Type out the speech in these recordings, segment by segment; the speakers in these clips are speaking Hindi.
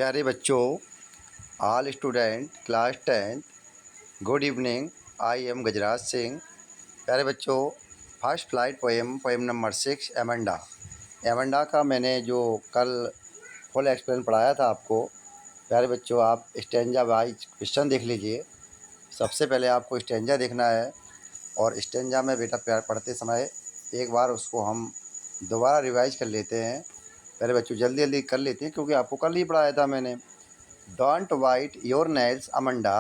प्यारे बच्चों, all student class 10th, good evening. I am Gajraj Singh. प्यारे बच्चों, first flight poem number 6 Amanda. Amanda का मैंने जो कल फुल एक्सप्लेन पढ़ाया था आपको। प्यारे बच्चों, आप स्टेंजा वाइज क्वेश्चन देख लीजिए। सबसे पहले आपको स्टेंजा देखना है और स्टेंजा में बेटा प्यार पढ़ते समय एक बार उसको हम दोबारा रिवाइज कर लेते हैं। प्यारे बच्चों, जल्दी जल्दी कर लेते हैं क्योंकि आपको कल ही पढ़ाया था मैंने। Don't bite your nails Amanda.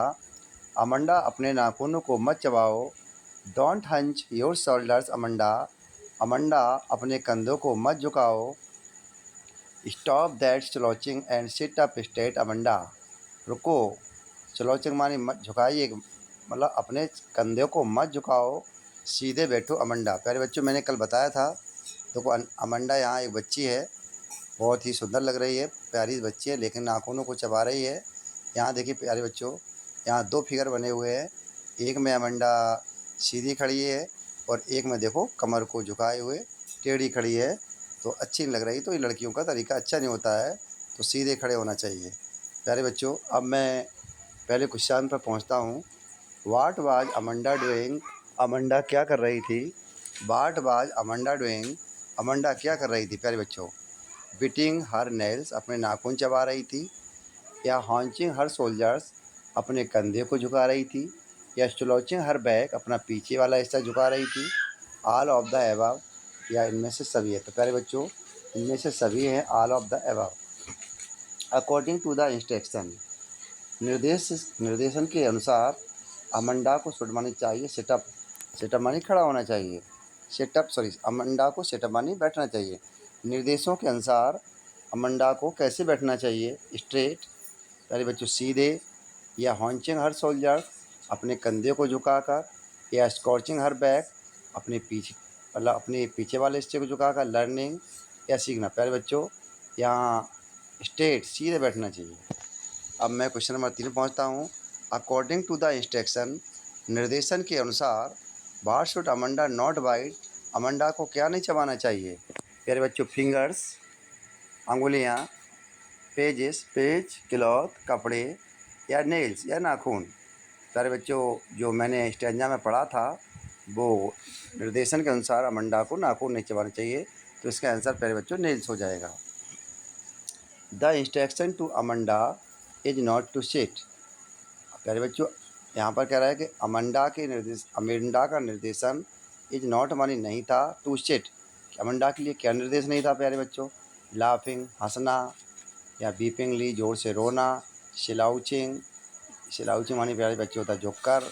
Amanda, अपने नाखूनों को मत चबाओ। Don't hunch your shoulders Amanda. Amanda, अपने कंधों को मत झुकाओ। Stop that slouching and sit up straight Amanda. रुको, स्लोचिंग मानी मत झुकाइए, मतलब अपने कंधों को मत झुकाओ, सीधे बैठो अमंडा। प्यारे बच्चों, मैंने कल बताया था। देखो, अमंडा यहाँ एक बच्ची है, बहुत ही सुंदर लग रही है, प्यारी बच्ची है, लेकिन नाखूनों को चबा रही है। यहाँ देखिए प्यारे बच्चों, यहाँ दो फिगर बने हुए हैं। एक में अमंडा सीधी खड़ी है और एक में देखो कमर को झुकाए हुए टेढ़ी खड़ी है, तो अच्छी नहीं लग रही। तो ये लड़कियों का तरीका अच्छा नहीं होता है, तो सीधे खड़े होना चाहिए। प्यारे बच्चों, अब मैं पहले क्वेश्चन पर पहुँचता हूँ। What was Amanda doing. Amanda क्या कर रही थी। What was Amanda doing. Amanda क्या कर रही थी प्यारे बच्चों। बिटिंग हर नेल्स, अपने नाखून चबा रही थी। या हॉन्चिंग हर सोल्जर्स, अपने कंधे को झुका रही थी। या स्लोचिंग हर बैक, अपना पीछे वाला हिस्सा झुका रही थी। ऑल ऑफ द अबव, या इनमें से सभी है। तो प्यारे बच्चों, इनमें से सभी हैं, all of the above. According to the instruction, निर्देशन के अनुसार अमंडा को सुट मानी चाहिए सिटअप। सिटअप मानी खड़ा होना चाहिए। अमंडा को सिटअप मानी बैठना चाहिए। निर्देशों के अनुसार अमंडा को कैसे बैठना चाहिए। स्ट्रेट, प्यारे बच्चों सीधे। या हॉन्चिंग हर सोल्जर, अपने कंधे को झुकाकर। या स्कॉर्चिंग हर बैक, अपने पीछे मतलब अपने पीछे वाले हिस्से को झुकाकर। लर्निंग, या सीखना। प्यारे बच्चों, यहाँ स्ट्रेट सीधे बैठना चाहिए। अब मैं क्वेश्चन नंबर 3 पहुँचता हूँ। अकॉर्डिंग टू द इंस्ट्रक्शन, निर्देशन के अनुसार what should Amanda not bite. Amanda को क्या नहीं चबाना चाहिए प्यारे बच्चों। फिंगर्स, अंगुलियाँ। पेजेस, पेज, क्लॉथ, कपड़े। या नेल्स, या नाखून। प्यारे बच्चों, जो मैंने स्टेंजा में पढ़ा था वो निर्देशन के अनुसार अमंडा को नाखून नहीं चबाना चाहिए, तो इसका आंसर प्यारे बच्चों नेल्स हो जाएगा। The instruction to Amanda is not to sit. प्यारे बच्चों, यहाँ पर कह रहा है कि अमंडा का निर्देशन इज नॉट मानी नहीं था, टू सिट। अमंडा के लिए क्या निर्देश नहीं था प्यारे बच्चों। लाफिंग, हंसना। या बीपिंगली, जोर से रोना। स्लाउचिंग, स्लाउचिंग मानी प्यारे बच्चों होता है झुककर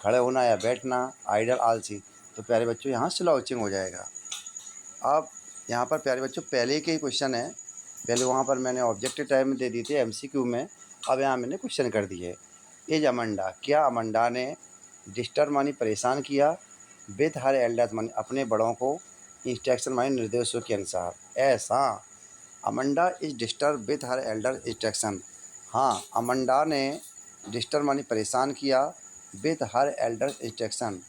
खड़े होना या बैठना। आइडल, आलसी। तो प्यारे बच्चों यहाँ स्लाउचिंग हो जाएगा। अब यहाँ पर प्यारे बच्चों पहले के ही क्वेश्चन है, पहले वहाँ पर मैंने ऑब्जेक्टिव टाइप में दे दी थी एमसीक्यू में, अब यहाँ मैंने क्वेश्चन कर दिए। एज अमंडा, क्या अमंडा ने डिस्टर्ब मानी परेशान किया। विथ हर एल्डर्स मानी अपने बड़ों को। इंस्ट्रक्शन मानी निर्देशों के अनुसार। ऐसा Amanda is disturb with her Elder instruction. हाँ, अमंडा ने डिस्टर्ब मानी परेशान किया with her Elder instruction.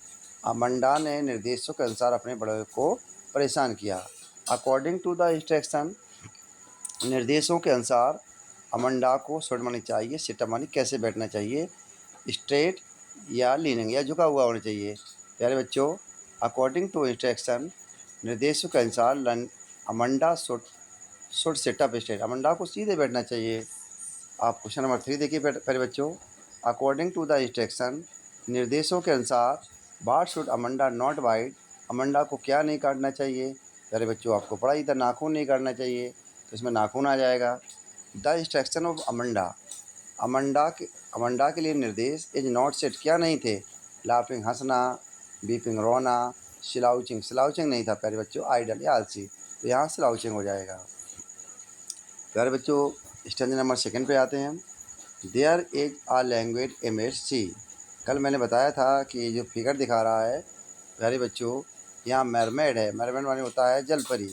Amanda ने निर्देशों के अनुसार अपने बड़ों को परेशान किया। अकॉर्डिंग टू द इंस्ट्रक्शन, निर्देशों के अनुसार अमंडा को सिट मानी चाहिए। सिट मानी कैसे बैठना चाहिए। स्ट्रेट या लीनिंग, या झुका हुआ होना चाहिए। प्यारे बच्चों, अकॉर्डिंग टू इंस्ट्रक्शन, निर्देशों के अनुसार Amanda should seat up straight. Amanda को सीधे बैठना चाहिए। आप क्वेश्चन नंबर 3 देखिए प्यारे बच्चों। अकॉर्डिंग टू द इंस्ट्रक्शन, निर्देशों के अनुसार what should Amanda not bite. Amanda को क्या नहीं काटना चाहिए प्यारे बच्चों। आपको पढ़ा ही था, नाखून नहीं काटना चाहिए, तो इसमें नाखून आ जाएगा। The instruction of Amanda, Amanda के लिए निर्देश इज नॉट सेट क्या नहीं थे। लाफिंग, हंसना। बीपिंग, रोना। स्लाउचिंग, स्लाउचिंग नहीं था प्यारे बच्चों। आइडल, या आलसी। तो यहाँ स्लाउचिंग हो जाएगा। प्यारे बच्चों, स्टेंज नंबर 2 पे आते हैं। There is a language image sea. कल मैंने बताया था कि ये जो फिगर दिखा रहा है प्यारे बच्चों, यहाँ मरमेड है। मरमेड माने होता है जल परी।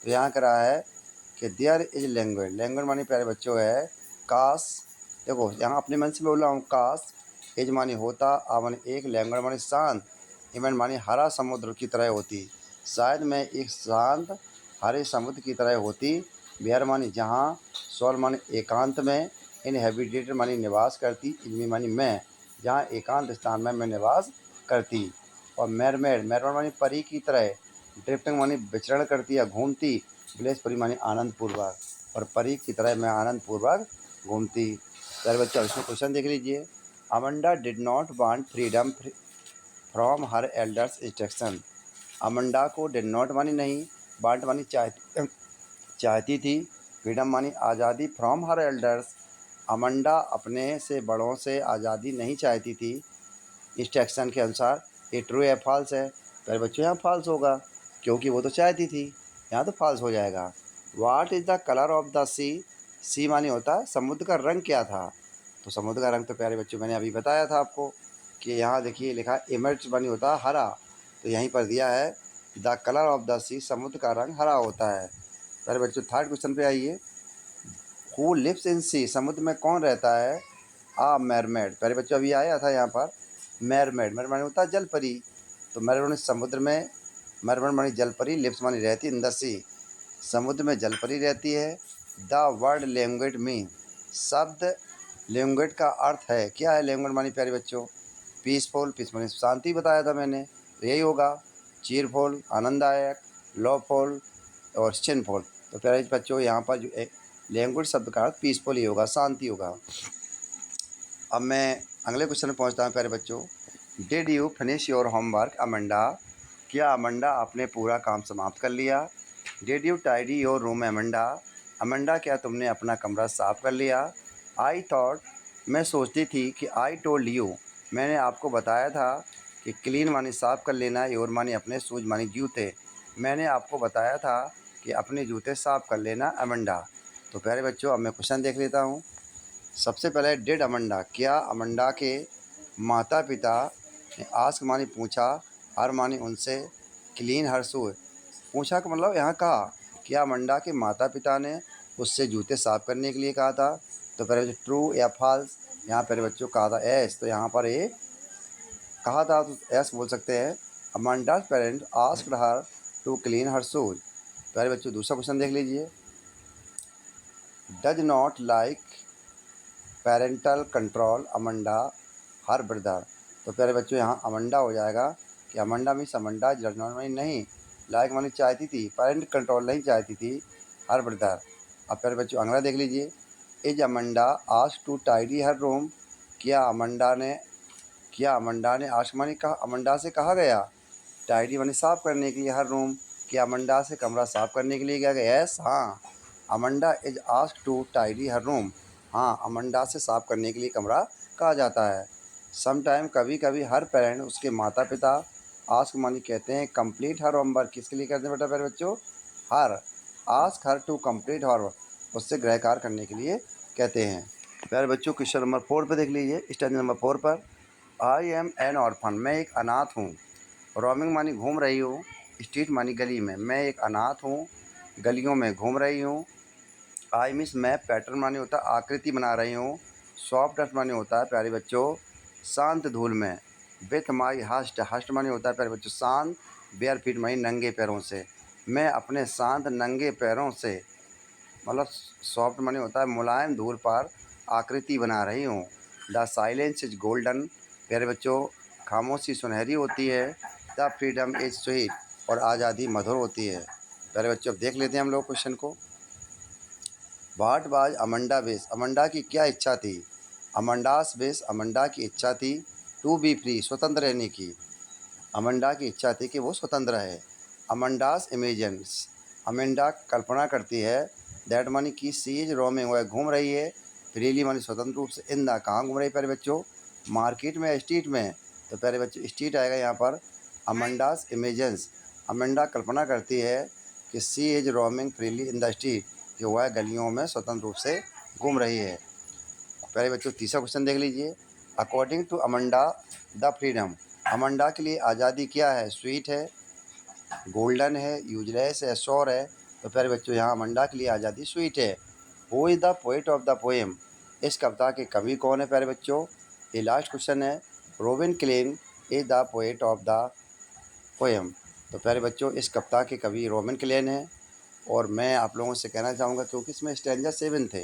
तो यहाँ कह रहा है कि देयर इज लैंग्वेज। लैंग्वेज माने प्यारे बच्चों है काश। देखो, यहाँ अपने मन से बोल रहा हूँ काश। एज माने होता, आ माने एक, लैंग्वेज माने शांत, इवेंट माने हरा समुद्र की तरह होती। शायद मैं एक शांत हरे समुद्र की तरह होती। वेयर माने जहाँ, सॉल माने एकांत में, इनहेबिटेटेड मानी निवास करती, इनमें मानी मैं, जहाँ एकांत स्थान में मैं निवास करती। और मैरमेड, मैरमेड मानी परी की तरह, ड्रिफ्टिंग मानी विचरण करती या घूमती, ब्लेस परी मानी आनंदपूर्वक, और परी की तरह मैं आनंदपूर्वक घूमती। प्यारे बच्चों इसमें क्वेश्चन देख लीजिए। Amanda did not want freedom from her elders instruction. Amanda को डिड नॉट मानी नहीं, वांट मानी चाहती थी, फ्रीडम मानी आज़ादी, फ्रॉम हर एल्डर्स, अमंडा अपने से बड़ों से आज़ादी नहीं चाहती थी इंस्ट्रक्शन के अनुसार। ये ट्रू या फॉल्स है? पहले बच्चों यहाँ फॉल्स होगा, क्योंकि वो तो चाहती थी, यहाँ तो फॉल्स हो जाएगा। What is the colour of the sea मानी होता है समुद्र का रंग क्या था। तो समुद्र का रंग तो प्यारे बच्चों मैंने अभी बताया था आपको कि यहाँ देखिए लिखा है इमर्ज मानी होता है हरा, तो यहीं पर दिया है द कलर ऑफ द सी, समुद्र का रंग हरा होता है। प्यारे बच्चों थर्ड क्वेश्चन पे आइए। हु लिव्स इन सी, समुद्र में कौन रहता है। मैरमेड, प्यारे बच्चों अभी आया था यहाँ पर मैरमेड, मैरमेड मानी होता है जल परी, तो मैरमेड मानी समुद्र में, मैरमेड मानी जल परी, लिव्स मानी रहती इन द सी, समुद्र में जल परी रहती है। द वर्ड लैंग्वेज मीन, शब्द लैंग्वेज का अर्थ है, क्या है लैंग्वेज मानी प्यारे बच्चों, पीसफुल, पीस मानी शांति बताया था मैंने, तो यही होगा। चीरफुल आनंददायक, लवफुल और चिनफुल, तो प्यारे बच्चों यहाँ पर जो लैंग्वेज शब्द का अर्थ पीसफुल ही होगा, शांति होगा। अब मैं अगले क्वेश्चन में पहुँचता हूँ प्यारे बच्चों। Did you finish your homework Amanda, क्या अमंडा आपने पूरा काम समाप्त कर लिया। Did you tidy your room Amanda, Amanda क्या तुमने अपना कमरा साफ़ कर लिया। आई थॉट, मैं सोचती थी कि आई टोल्ड यू, मैंने आपको बताया था कि क्लीन मानी साफ़ कर लेना, योर मानी अपने, शूज मानी जूते, मैंने आपको बताया था कि अपने जूते साफ़ कर लेना अमंडा। तो प्यारे बच्चों अब मैं क्वेश्चन देख लेता हूँ। सबसे पहले डिड अमंडा, क्या अमंडा के माता पिता ने आस्क मानी पूछा, हर मानी उनसे, क्लीन हर शूज, पूछा का मतलब यहाँ कहा, क्या अमंडा के माता पिता ने उससे जूते साफ करने के लिए कहा था। तो पहले बच्चों ट्रू या फॉल्स, यहाँ पहले बच्चों कहा था एस, तो यहाँ पर ए कहा था तो एस बोल सकते हैं। Amanda's parent asked her to clean her shoes. पहले बच्चों दूसरा क्वेश्चन देख लीजिए। Does not like parental control Amanda her brother, तो प्यारे बच्चों यहाँ अमंडा हो जाएगा कि Amanda means Amanda does not मानी नहीं, लाइक मानी चाहती थी, पेरेंट कंट्रोल नहीं चाहती थी हर ब्रदर। अब प्यारे बच्चों अगला देख लीजिए। Is Amanda ask to tidy her room, क्या अमंडा ने आस्क मानी कहा, अमंडा से कहा गया टाइडी मानी साफ़ करने के लिए हर रूम, क्या अमंडा से कमरा साफ़ करने के लिए क्या गया। यस हाँ, Amanda is ask to tidy her room, हाँ अमंडा से साफ़ करने के लिए कमरा कहा जाता है। समटाइम कभी कभी हर पेरेंट उसके माता पिता आस्क मानी कहते हैं कंप्लीट हर होमवर्क, किसके लिए कहते हैं बेटा प्यारे बच्चों, हर, आस्क हर टू कंप्लीट हर, उससे गृह कार्य करने के लिए कहते हैं। प्यारे बच्चों क्वेश्चन नंबर 4 पर देख लीजिए, स्टैंड नंबर 4 पर। आई एम एन ऑर्फन, मैं एक अनाथ हूँ। रोमिंग मानी घूम रही हूँ, स्ट्रीट मानी गली में, मैं एक अनाथ हूँ, गलियों में घूम रही हूँ। आई मिस मैं, पैटर्न मानी होता है आकृति बना रही हूँ। सॉफ्ट डस्ट मानी होता है प्यारे बच्चों शांत धूल में। विथ माई हस्ट, हस्ट मानी होता है प्यारे बच्चों शांत, बेयर फीट मानी नंगे पैरों से, मैं अपने शांत नंगे पैरों से, मतलब सॉफ्ट मानी होता है मुलायम धूल पर आकृति बना रही हूँ। द साइलेंस इज गोल्डन, प्यारे बच्चों खामोशी सुनहरी होती है। द फ्रीडम इज स्वीट, और आज़ादी मधुर होती है। प्यारे बच्चों अब देख लेते हैं हम लोग क्वेश्चन को। What was Amanda wish, Amanda की क्या इच्छा थी। अमंडास विश, अमंडा की इच्छा थी टू बी फ्री, स्वतंत्र रहने की। अमंडा की इच्छा थी कि वो स्वतंत्र है। अमंडास इमेजिन्स, अमंडा कल्पना करती है, दैट मानी कि सी इज रोमिंग, वह घूम रही है, फ्रीली मानी स्वतंत्र रूप से, इन द कहाँ घूम रही है प्यारे बच्चों, मार्केट में या स्ट्रीट में, तो प्यारे बच्चों स्ट्रीट आएगा यहाँ पर। अमंडास इमेजिन्स, अमंडा कल्पना करती है कि she is roaming freely in the street, कि वह गलियों में स्वतंत्र रूप से घूम रही है। प्यारे बच्चों तीसरा क्वेश्चन देख लीजिए। According to Amanda the freedom, Amanda के लिए आज़ादी क्या है, स्वीट है, गोल्डन है, यूजलेस है, श्योर है। तो प्यारे बच्चों यहाँ अमंडा के लिए आज़ादी स्वीट है। Who is the poet of the poem, इस कविता के कवि कौन है प्यारे बच्चों, ये लास्ट क्वेश्चन है। Robin Klein is the poet of the poem, तो प्यारे बच्चों इस कविता के कवि रोबिन क्लेन है। और मैं आप लोगों से कहना चाहूँगा, क्योंकि इसमें स्टैंजा 7 थे,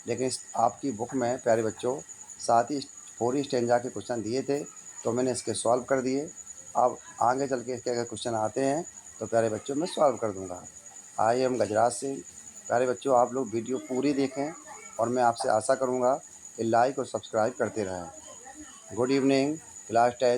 लेकिन इस आपकी बुक में प्यारे बच्चों 7 ही 4 ही स्टैंजा के क्वेश्चन दिए थे, तो मैंने इसके सॉल्व कर दिए। अब आगे चल के इसके अगर क्वेश्चन आते हैं तो प्यारे बच्चों मैं सॉल्व कर दूँगा। आई एम गजराज सिंह। प्यारे बच्चों, आप लोग वीडियो पूरी देखें और मैं आपसे आशा करूँगा कि लाइक और सब्सक्राइब करते रहें। Good evening, class 10।